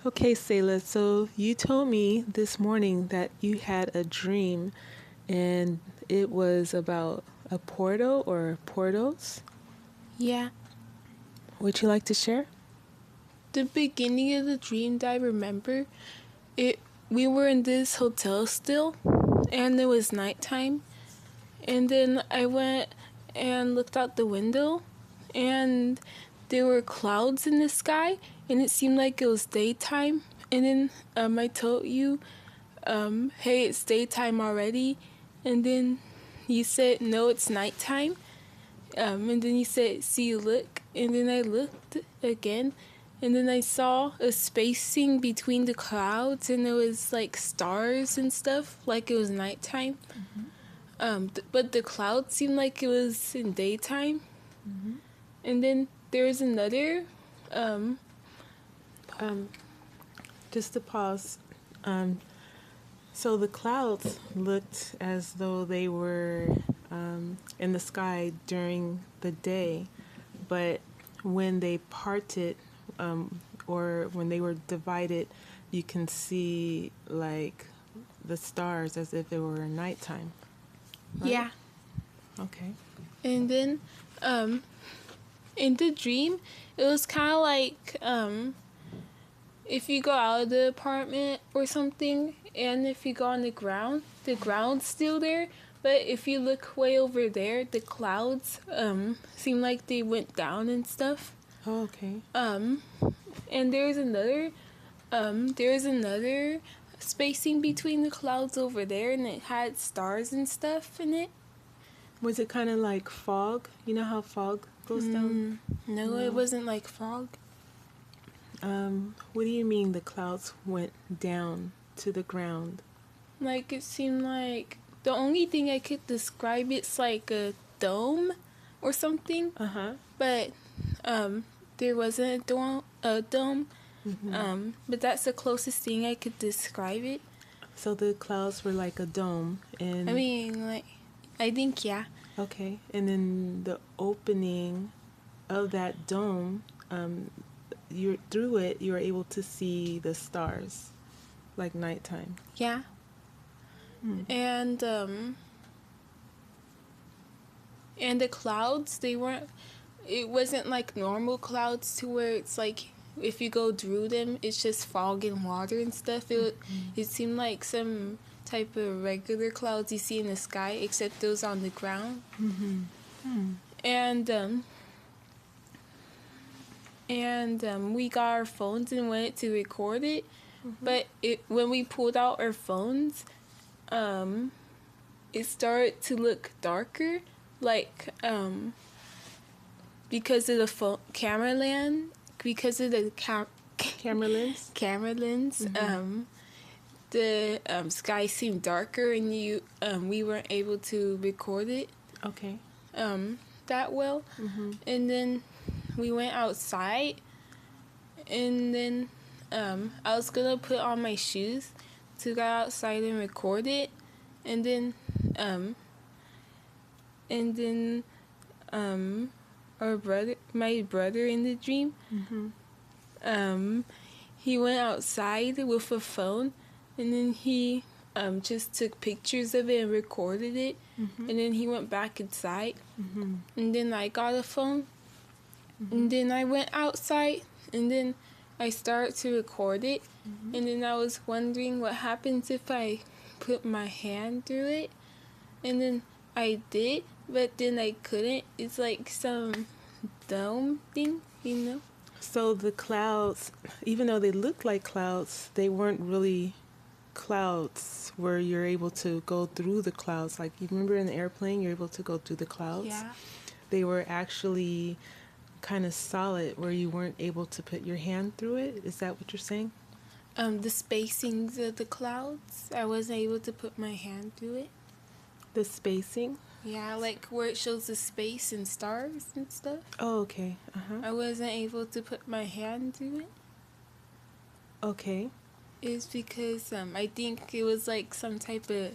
Okay, Selah, so you told me this morning that you had a dream and it was about a portal or portals. Yeah. Would you like to share? The beginning of the dream that I remember, it we were in this hotel still, and it was nighttime. And then I went and looked out the window, and there were clouds in the sky, and it seemed like it was daytime. And then I told you, hey, it's daytime already. And then you said, no, it's nighttime. And then you said, see, look. And then I looked again, and then I saw a spacing between the clouds, and it was like stars and stuff, like it was nighttime. But the clouds seemed like it was in daytime. And then there was another. Um, Just to pause. So the clouds looked as though they were in the sky during the day, but when they parted or when they were divided, you can see like the stars as if it were nighttime. Right? Yeah. Okay. And then in the dream, it was kind of like if you go out of the apartment or something, and if you go on the ground's still there. But if you look way over there, the clouds seem like they went down and stuff. Oh, okay. And there's another spacing between the clouds over there, and it had stars and stuff in it. Was it kind of like fog? You know how fog goes down? No, it wasn't like fog. What do you mean the clouds went down to the ground? Like it seemed like the only thing I could describe it's like a dome or something. Uh-huh. But there wasn't a dome. But that's the closest thing I could describe it. So the clouds were like a dome, and I mean, like, I think, yeah. okay, and then the opening of that dome, you through it, you were able to see the stars, like nighttime. Yeah. And the clouds, it wasn't like normal clouds to where it's like if you go through them, it's just fog and water and stuff. It seemed like some type of regular clouds you see in the sky, except those on the ground. And we got our phones and went to record it. But when we pulled out our phones, it started to look darker, like because of the camera lens, because of the Camera lens. camera lens. The sky seemed darker, and we weren't able to record it Okay. that well. And then we went outside, and then I was gonna put on my shoes to go outside and record it, and then my brother in the dream, he went outside with a phone, and then he just took pictures of it and recorded it, and then he went back inside, and then I got a phone, and then I went outside, and then I started to record it, and then I was wondering what happens if I put my hand through it, and then I did, but then I couldn't. It's like some dome thing, you know? So the clouds, even though they looked like clouds, they weren't really clouds where you're able to go through the clouds. Like, you remember in the airplane, you're able to go through the clouds? Yeah. They were actually kind of solid where you weren't able to put your hand through it. Is that what you're saying? The spacings of the clouds, I wasn't able to put my hand through it. The spacing? Yeah, like where it shows the space and stars and stuff. Oh, okay. Uh-huh. I wasn't able to put my hand through it. Okay. It's because I think it was like some type of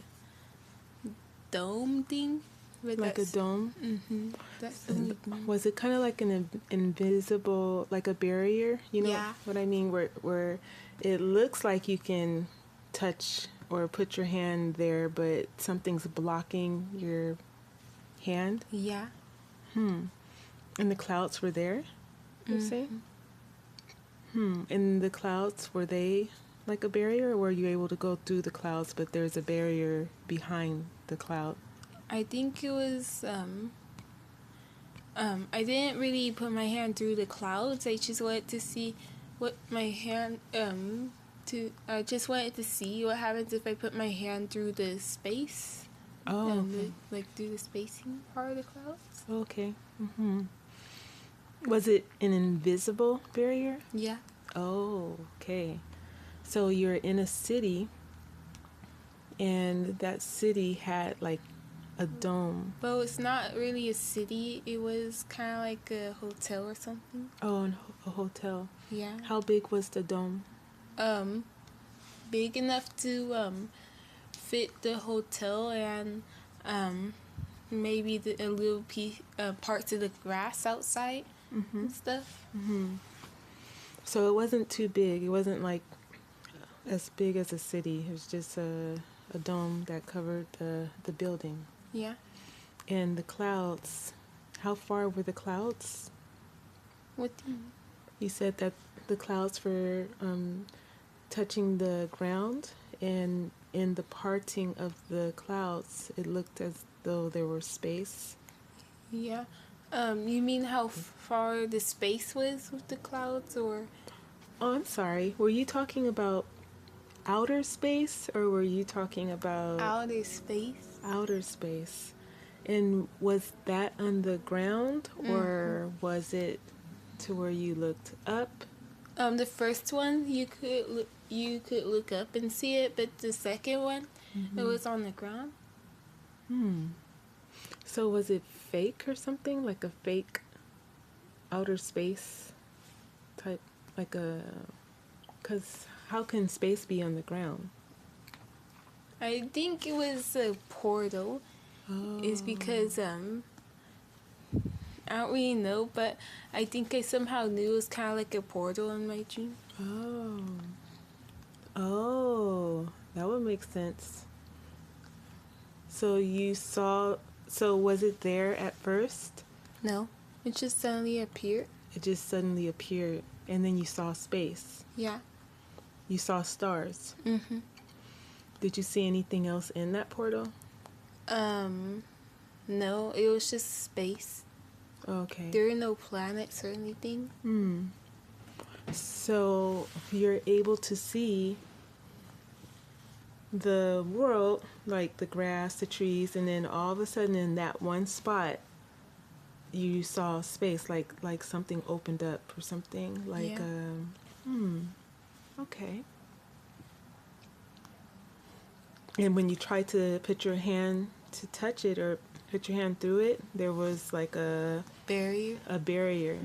dome thing, But Like a dome? Mm-hmm. That's the only thing. Was it kind of like an invisible, like a barrier? You know Yeah. what I mean? Where it looks like you can touch or put your hand there, but something's blocking your hand. Yeah. And the clouds were there, you say? And the clouds, were they like a barrier, or were you able to go through the clouds, but there's a barrier behind the cloud? I think it was I didn't really put my hand through the clouds. I just wanted to see what my hand I just wanted to see what happens if I put my hand through the space. Oh, okay. Like through the spacing part of the clouds. Okay. Was it an invisible barrier? Yeah. Oh, okay. So you're in a city, and that city had like a dome. Well, it's not really a city. It was kind of like a hotel or something. Oh, and a hotel. Yeah. How big was the dome? Big enough to fit the hotel and maybe a little piece parts of the grass outside and stuff. So it wasn't too big. It wasn't like as big as a city. It was just a dome that covered the building. Yeah. And the clouds, how far were the clouds? What do you mean? You said that the clouds were touching the ground, and in the parting of the clouds, it looked as though there were space. Yeah. You mean how far the space was with the clouds, or? Oh, I'm sorry. Were you talking about outer space, or were you talking about Outer space. outer space? And was that on the ground, or was it to where you looked up? The first one you could look up and see it, but the second one it was on the ground. So was it fake or something? Like a fake outer space type, like a... Because how can space be on the ground? I think it was a portal. Oh. Is because I don't really know, but I think I somehow knew it was kind of like a portal in my dream. Oh. Oh, that would make sense. So was it there at first? No, it just suddenly appeared. It just suddenly appeared, and then you saw space. Yeah. You saw stars. Mhm. Did you see anything else in that portal? No, it was just space. Okay. There were no planets or anything. So you're able to see the world, like the grass, the trees, and then all of a sudden in that one spot, you saw space, like something opened up or something. Like, Yeah. Okay. And when you tried to put your hand to touch it or put your hand through it, there was like a Barrier. barrier.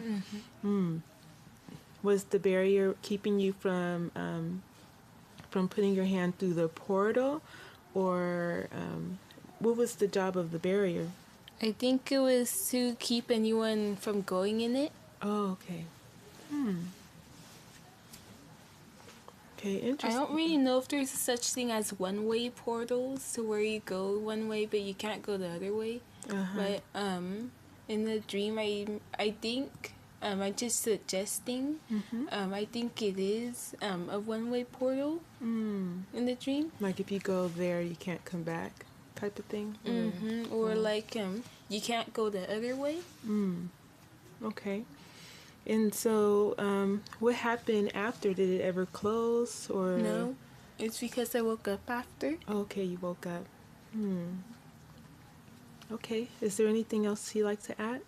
Was the barrier keeping you from putting your hand through the portal, or what was the job of the barrier? I think it was to keep anyone from going in it. Oh, okay. Okay, I interesting. don't really know if there's such thing as one-way portals to where you go one way but you can't go the other way. But in the dream, I think I'm just suggesting. I think it is a one-way portal in the dream. Like if you go there, you can't come back, type of thing. Or like you can't go the other way. Okay. And so, what happened after? Did it ever close, or? No, it's because I woke up after. Okay, you woke up. Okay. Is there anything else you'd like to add?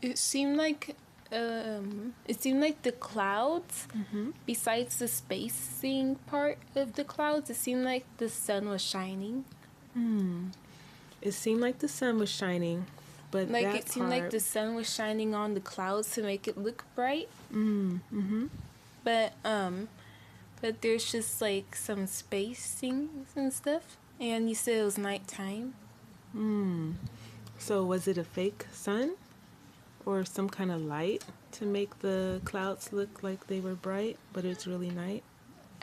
It seemed like the clouds, besides the spacing part of the clouds, it seemed like the sun was shining. It seemed like the sun was shining, but Like that it seemed like the sun was shining on the clouds to make it look bright. But there's just like some spacing and stuff. And you said it was nighttime. So was it a fake sun or some kind of light to make the clouds look like they were bright, but it's really night?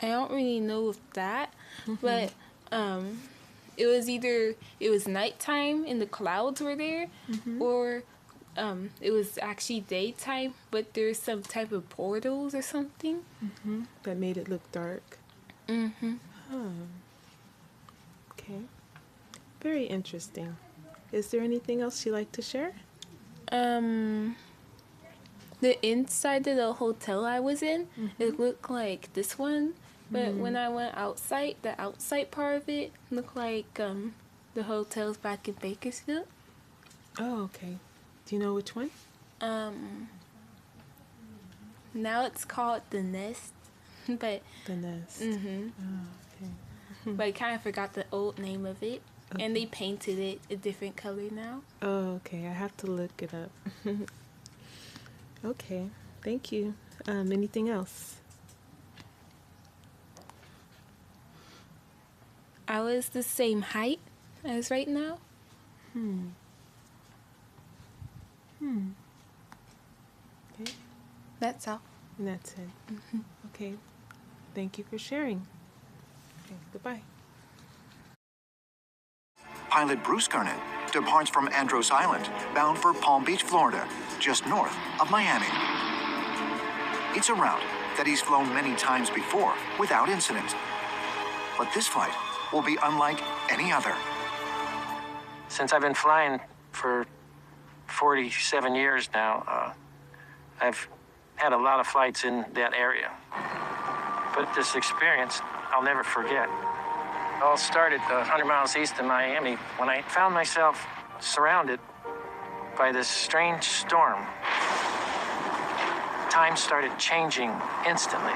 I don't really know of that, but it was either it was nighttime and the clouds were there, or it was actually daytime, but there's some type of portals or something. That made it look dark. Okay. Very interesting. Is there anything else you'd like to share? The inside of the hotel I was in, it looked like this one, but when I went outside, the outside part of it looked like the hotels back in Bakersfield. Oh, okay. Do you know which one? Now it's called the Nest, but The Nest. Oh, okay. but I kind of forgot the old name of it, and they painted it a different color now. Oh, okay. I have to look it up. Okay. Thank you. Anything else? I was the same height as right now. Okay. That's all. And that's it. Okay. Thank you for sharing. Okay. Goodbye. Pilot Bruce Garnett departs from Andros Island, bound for Palm Beach, Florida, just north of Miami. It's a route that he's flown many times before without incident. But this flight will be unlike any other. Since I've been flying for 47 years now, I've had a lot of flights in that area. But this experience, I'll never forget. It all started 100 miles east of Miami when I found myself surrounded by this strange storm. Time started changing instantly.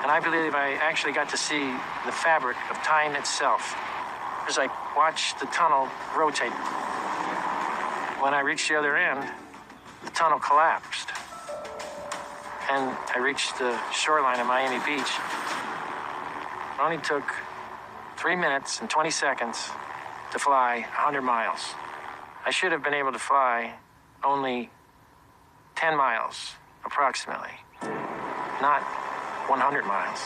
And I believe I actually got to see the fabric of time itself as I watched the tunnel rotate. When I reached the other end, the tunnel collapsed. And I reached the shoreline of Miami Beach. It only took 3 minutes and 20 seconds to fly 100 miles. I should have been able to fly only 10 miles, approximately, not 100 miles.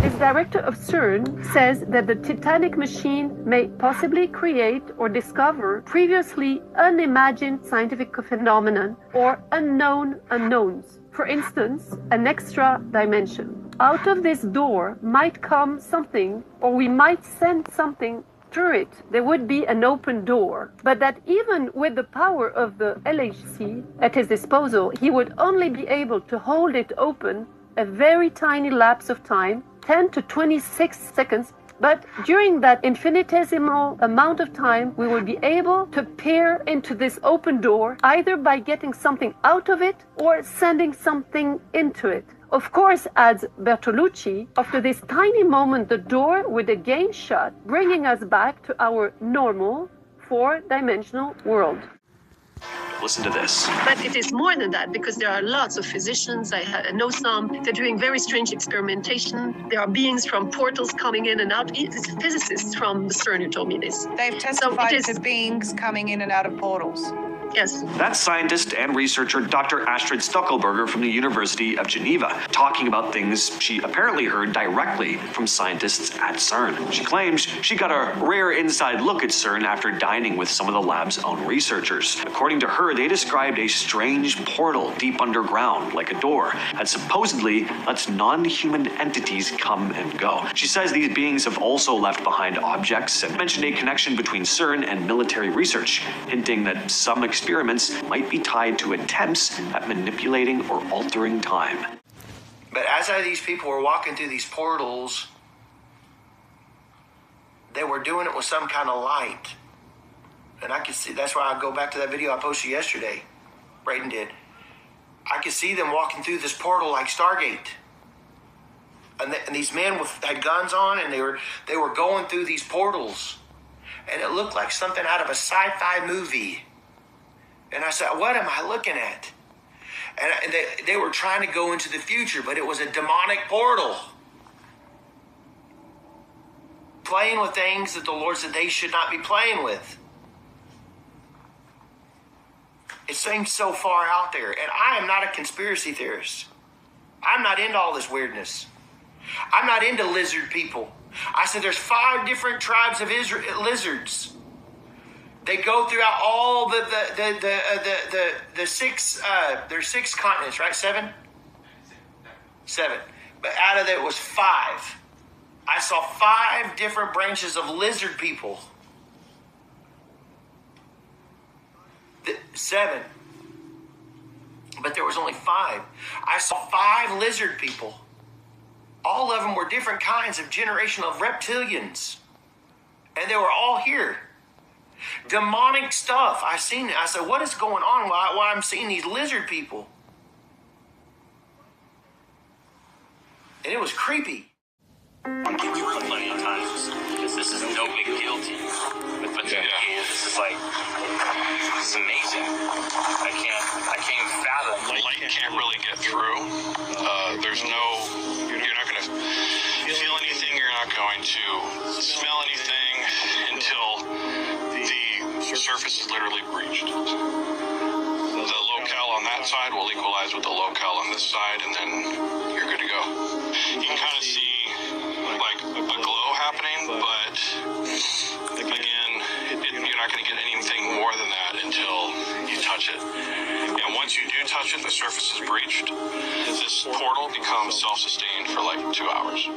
This director of CERN says that the Titanic machine may possibly create or discover previously unimagined scientific phenomenon or unknown unknowns. For instance, an extra dimension. Out of this door might come something, or we might send something through it. There would be an open door. But that even with the power of the LHC at his disposal, he would only be able to hold it open a very tiny lapse of time, 10 to 26 seconds, but during that infinitesimal amount of time, we will be able to peer into this open door, either by getting something out of it or sending something into it. Of course, adds Bertolucci, after this tiny moment, the door would again shut, bringing us back to our normal four-dimensional world. Listen to this. But it is more than that, because there are lots of physicians, I know some, they're doing very strange experimentation. There are beings from portals coming in and out. It's physicists from the CERN who told me this. They've testified to beings coming in and out of portals. Yes. That's scientist and researcher Dr. Astrid Stockelberger from the University of Geneva, talking about things she apparently heard directly from scientists at CERN. She claims she got a rare inside look at CERN after dining with some of the lab's own researchers. According to her, they described a strange portal deep underground, like a door, that supposedly lets non-human entities come and go. She says these beings have also left behind objects and mentioned a connection between CERN and military research, hinting that some experiments might be tied to attempts at manipulating or altering time. But as these people were walking through these portals, they were doing it with some kind of light. And I could see, that's why I go back to that video I posted yesterday. Braden did. I could see them walking through this portal like Stargate. And these men had guns on, and they were going through these portals. And it looked like something out of a sci-fi movie. And I said, what am I looking at? And they were trying to go into the future, but it was a demonic portal. playing with things that the Lord said they should not be playing with. It seems so far out there. And I am not a conspiracy theorist. I'm not into all this weirdness. I'm not into lizard people. I said there's 5 different tribes of lizards. They go throughout all the 6. There's 6 continents, right? 7. But out of it was 5. I saw 5 different branches of lizard people. 7. But there was only 5. I saw 5 lizard people. All of them were different kinds of generation of reptilians. And they were all here. Demonic stuff. I seen it. I said, what is going on? Why I'm seeing these lizard people? And it was creepy. I'll give you plenty of times because this is no big deal to you. But to me, this is like, this is amazing. I can't even fathom. The light can't really get through. You're not going to feel anything. You're not going to smell anything until the surface is literally breached. The locale on that side will equalize with the locale on this side, and then you're good to go. You can kind of see like a glow happening, but again, you're not going to get anything more than that until you touch it. And once you do touch it, the surface is breached. This portal becomes self-sustained for like 2 hours.